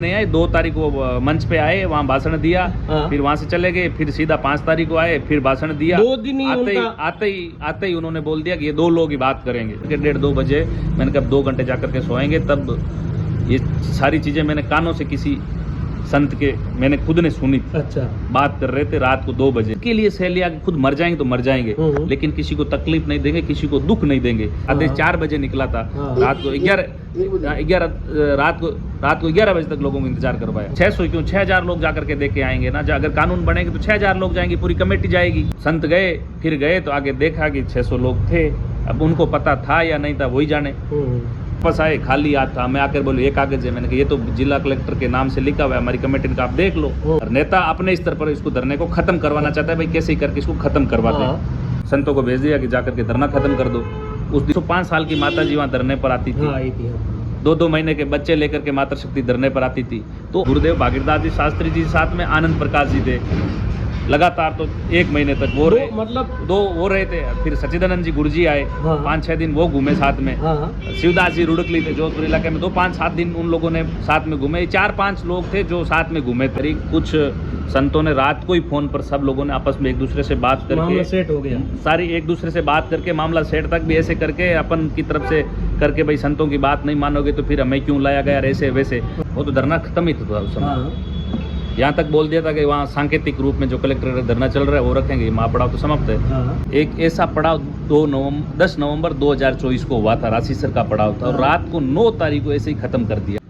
नहीं आए। 2 तारीख को मंच पे आए, वहाँ भाषण दिया, फिर वहाँ से चले गए, फिर सीधा 5 तारीख को आए, फिर भाषण दिया। 2 दिन ही आते ही उन्होंने बोल दिया कि ये 2 लोग ही बात करेंगे। 1:30-2 बजे मैंने कहा 2 घंटे जाकर के सोएंगे। तब ये सारी चीजें मैंने कानों से किसी संत के मैंने खुद ने सुनी। अच्छा। बात कर रहे थे रात को 2 बजे के लिए सहेलिया खुद मर जाएंगे तो मर जाएंगे, लेकिन किसी को तकलीफ नहीं देंगे, किसी को दुख नहीं देंगे। आदेश 4 बजे निकला था, रात को 11 बजे तक लोगों को इंतजार करवाया। 600 क्यों 6000 लोग जाकर के देख के आएंगे ना। अगर कानून बनेंगे तो 6000 लोग जाएंगे, पूरी कमेटी जाएगी। संत गए, फिर गए तो आगे देखा कि 600 लोग थे। अब उनको पता था या नहीं था वही जाने। वापस आए, खाली हाथ था। मैं आकर बोले ये कागज है। मैंने कहा ये तो जिला कलेक्टर के नाम से लिखा हुआ है, हमारी कमेटी का आप देख लो। और नेता अपने स्तर पर इसको धरने को खत्म करवाना चाहता है, भाई कैसे ही करके इसको खत्म करवाते हैं। संतों को भेज दिया कि जाकर के धरना खत्म कर दो। उस दिन 5 साल की माता जी वहाँ धरने पर आती थी, 2-2 महीने के बच्चे लेकर के मातृ शक्ति धरने पर आती थी। तो गुरुदेव भागीरदास जी शास्त्री जी साथ में आनंद प्रकाश जी थे, लगातार तो 1 महीने तक वो रहे, मतलब 2 वो रहे थे। फिर सच्चिदानंद जी गुरुजी आए, 5-6 दिन वो घूमे साथ में। शिवदास जी रुड़कली थे जोधपुर इलाके में, 5-7 दिन उन लोगों ने साथ में घूमे। 4-5 लोग थे जो साथ में घूमे थे। कुछ संतों ने रात को ही फोन पर सब लोगों ने आपस में एक दूसरे से बात करके मामला सेट हो गया। सारी एक दूसरे से बात करके मामला सेट तक भी ऐसे करके अपन की तरफ से करके, भाई संतों की बात नहीं मानोगे तो फिर हमें क्यों लाया गया, ऐसे वैसे। वो तो धरना खत्म ही था उस समय। यहाँ तक बोल दिया था कि वहाँ सांकेतिक रूप में जो कलेक्टर का धरना चल रहा है वो रखेंगे, महापड़ाव तो समाप्त है। एक ऐसा पड़ाव 10 नवंबर 2024 को हुआ था, राशि सर का पड़ाव था, और रात को 9 तारीख को ऐसे ही खत्म कर दिया।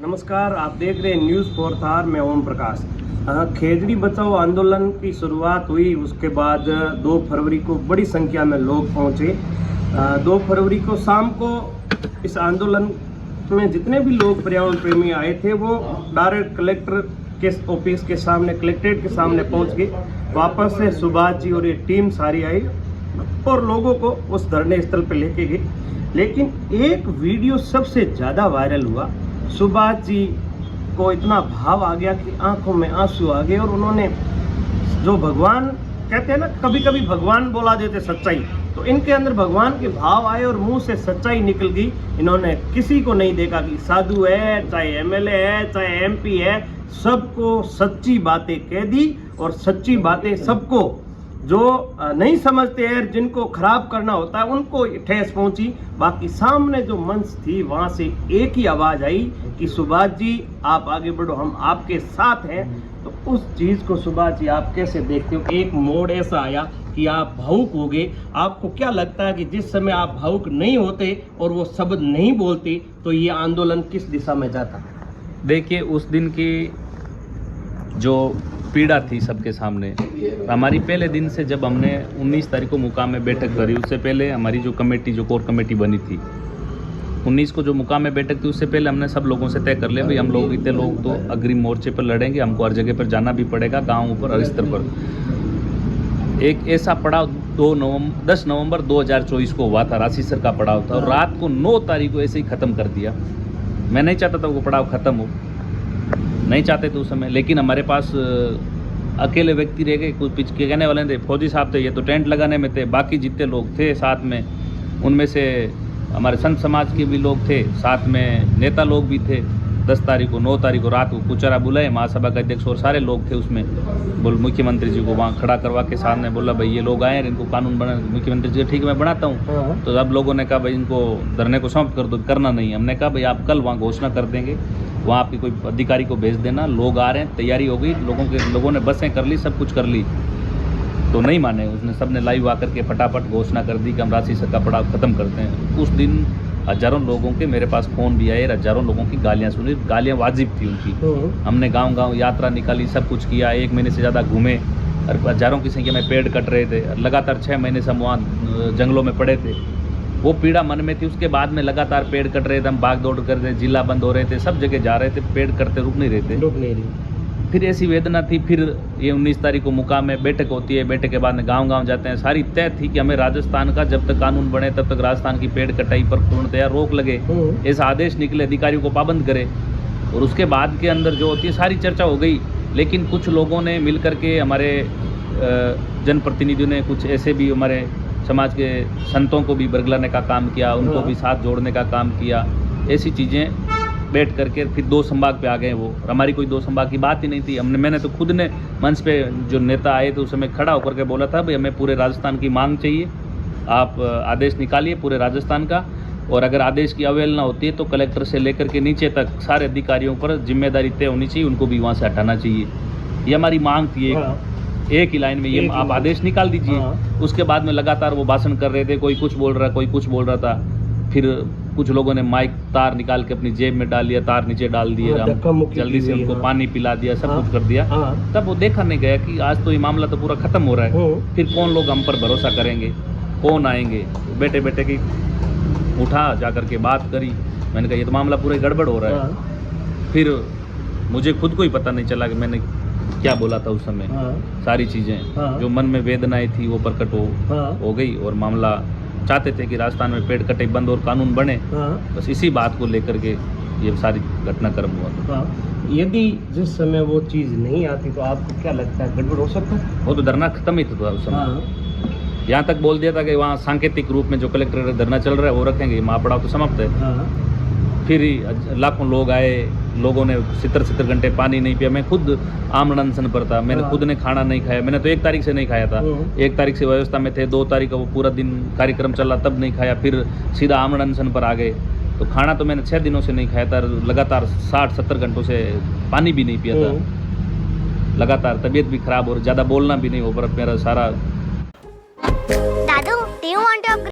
नमस्कार, आप देख रहे हैं न्यूज़ 4 थार, मैं ओम प्रकाश। खेजड़ी बचाओ आंदोलन की शुरुआत हुई, उसके बाद 2 फरवरी को बड़ी संख्या में लोग पहुँचे। 2 फरवरी को शाम को इस आंदोलन में जितने भी लोग पर्यावरण प्रेमी आए थे वो डायरेक्ट कलेक्टर के ऑफिस के सामने, कलेक्ट्रेट के सामने पहुंच गए। वापस से सुभाष जी और ये टीम सारी आई और लोगों को उस धरने स्थल पर लेके गए। लेकिन एक वीडियो सबसे ज़्यादा वायरल हुआ। सुभाष जी को इतना भाव आ गया कि आंखों में आंसू आ गए, और उन्होंने जो भगवान कहते हैं ना, कभी कभी भगवान बोला देते सच्चाई, तो इनके अंदर भगवान के भाव आए और मुंह से सच्चाई निकल गई। इन्होंने किसी को नहीं देखा कि साधु है, चाहे एमएलए है, चाहे एमपी है, सबको सच्ची बातें कह दी। और सच्ची बातें सबको जो नहीं समझते हैं, जिनको खराब करना होता है, उनको ठेस पहुंची। बाकी सामने जो मंच थी वहां से एक ही आवाज आई कि सुभाष जी आप आगे बढ़ो, हम आपके साथ हैं। तो उस चीज को सुभाष जी आप कैसे देखते हो? एक मोड़ ऐसा आया कि आप भावुक हो गए। आपको क्या लगता है कि जिस समय आप भावुक नहीं होते और वो शब्द नहीं बोलते तो ये आंदोलन किस दिशा में जाता? देखिए, उस दिन की जो पीड़ा थी सबके सामने, हमारी पहले दिन से जब हमने 19 तारीख को मुकाम में बैठक करी, उससे पहले हमारी जो कमेटी, जो कोर कमेटी बनी थी, 19 को जो मुकाम में बैठक थी, उससे पहले हमने सब लोगों से तय कर लिया भाई हम लोग इतने लोग तो अग्रिम मोर्चे पर लड़ेंगे, हमको हर जगह पर जाना भी पड़ेगा, गाँव पर, हर स्तर पर। एक ऐसा पड़ाव 10 नवंबर 2024 को हुआ था, राशि सर का पड़ाव था, और रात को 9 तारीख को ऐसे ही ख़त्म कर दिया। मैं नहीं चाहता था वो पड़ाव ख़त्म हो, नहीं चाहते थे उस समय, लेकिन हमारे पास अकेले व्यक्ति रह गए। कुछ पीछे कहने वाले थे, फौजी साहब थे, ये तो टेंट लगाने में थे, बाकी जितने लोग थे साथ में, उनमें से हमारे संत समाज के भी लोग थे, साथ में नेता लोग भी थे। 10 तारीख को 9 तारीख को रात को कुचारा बुलाए, महासभा का अध्यक्ष और सारे लोग थे उसमें। बोल मुख्यमंत्री जी को वहाँ खड़ा करवा के सामने बोला भाई ये लोग आए हैं, इनको कानून बना। मुख्यमंत्री जी ठीक है मैं बनाता हूँ। तो अब लोगों ने कहा भाई इनको धरने को समाप्त कर दो, करना नहीं। हमने कहा भाई आप कल वहाँ घोषणा कर देंगे, वहाँ आपकी कोई अधिकारी को भेज देना, लोग आ रहे हैं, तैयारी हो गई, लोगों ने बसें कर ली, सब कुछ कर ली। तो नहीं माने, उसने सबने लाइव आकर के फटाफट घोषणा कर दी कि हम राशि सर का पड़ाव खत्म करते हैं। उस दिन हजारों लोगों के मेरे पास फ़ोन भी आए, हजारों लोगों की गालियाँ सुनी, गालियाँ वाजिब थी उनकी। हमने गांव-गांव यात्रा निकाली, सब कुछ किया, 1 महीने से ज़्यादा घूमे, और हजारों की संख्या में पेड़ कट रहे थे। लगातार 6 महीने से हम वहाँ जंगलों में पड़े थे, वो पीड़ा मन में थी। उसके बाद में लगातार पेड़ कट रहे थे, हम भाग दौड़ कर रहे थे, जिला बंद हो रहे थे, सब जगह जा रहे थे, पेड़ कटते रुक नहीं रहे। फिर ऐसी वेदना थी। फिर ये 19 तारीख को मुकाम में बैठक होती है, बैठक के बाद में गांव-गांव जाते हैं। सारी तय थी कि हमें राजस्थान का जब तक कानून बने तब तक राजस्थान की पेड़ कटाई पर पूर्णतया रोक लगे, ऐसा आदेश निकले, अधिकारियों को पाबंद करे। और उसके बाद के अंदर जो होती है सारी चर्चा हो गई, लेकिन कुछ लोगों ने मिल करके, हमारे जनप्रतिनिधियों ने, कुछ ऐसे भी हमारे समाज के संतों को भी बरगलाने का काम किया, उनको भी साथ जोड़ने का काम किया। ऐसी चीज़ें बैठ करके फिर 2 संभाग पे आ गए वो। हमारी कोई 2 संभाग की बात ही नहीं थी। मैंने तो खुद ने मंच पे जो नेता आए थे उस समय खड़ा होकर के बोला था भाई हमें पूरे राजस्थान की मांग चाहिए, आप आदेश निकालिए पूरे राजस्थान का, और अगर आदेश की अवहेलना होती है तो कलेक्टर से लेकर के नीचे तक सारे अधिकारियों पर जिम्मेदारी तय होनी चाहिए, उनको भी वहाँ से हटाना चाहिए। ये हमारी मांग थी एक ही लाइन में, ये आप आदेश निकाल दीजिए। उसके बाद में लगातार वो भाषण कर रहे थे, कोई कुछ बोल रहा, कोई कुछ बोल रहा था। फिर कुछ लोगों ने माइक तार निकाल के अपनी जेब में डाल लिया, तार नीचे डाल दिए, जल्दी से उनको पानी पिला दिया, सब कुछ कर दिया। तब वो देखा नहीं गया कि आज तो ये मामला तो पूरा खत्म हो रहा है, फिर कौन लोग हम पर भरोसा करेंगे, कौन आएंगे। बेटे बेटे की उठा जा करके बात करी, मैंने कहा ये तो मामला पूरा गड़बड़ हो रहा है। फिर मुझे खुद को ही पता नहीं चला कि मैंने क्या बोला था उस समय। सारी चीज़ें जो मन में वेदनाएं थी वो प्रकट हो गई, और मामला चाहते थे कि राजस्थान में पेड़ कटाई बंद और कानून बने। बस इसी बात को लेकर के ये सारी घटनाक्रम हुआ। यदि जिस समय वो चीज़ नहीं आती तो आपको क्या लगता है गड़बड़ हो सकता है? वो तो धरना खत्म ही था उस समय। यहाँ तक बोल दिया था कि वहाँ सांकेतिक रूप में जो कलेक्टर धरना चल रहा है वो रखेंगे, महापड़ाव तो समाप्त है। फिर लाखों लोग आए, लोगों ने 70 घंटे पानी नहीं पिया। मैं खुद आमरण अनशन पर था, मैंने खुद ने खाना नहीं खाया। मैंने तो 1 तारीख से नहीं खाया था, 1 तारीख से व्यवस्था में थे, 2 तारीख का वो पूरा दिन कार्यक्रम चला तब नहीं खाया, फिर सीधा आमरण अनशन पर आ गए। तो खाना तो मैंने 6 दिनों से नहीं खाया था, लगातार 60-70 घंटों से पानी भी नहीं पिया था, लगातार तबीयत भी खराब और ज़्यादा बोलना भी नहीं हो पर मेरा सारा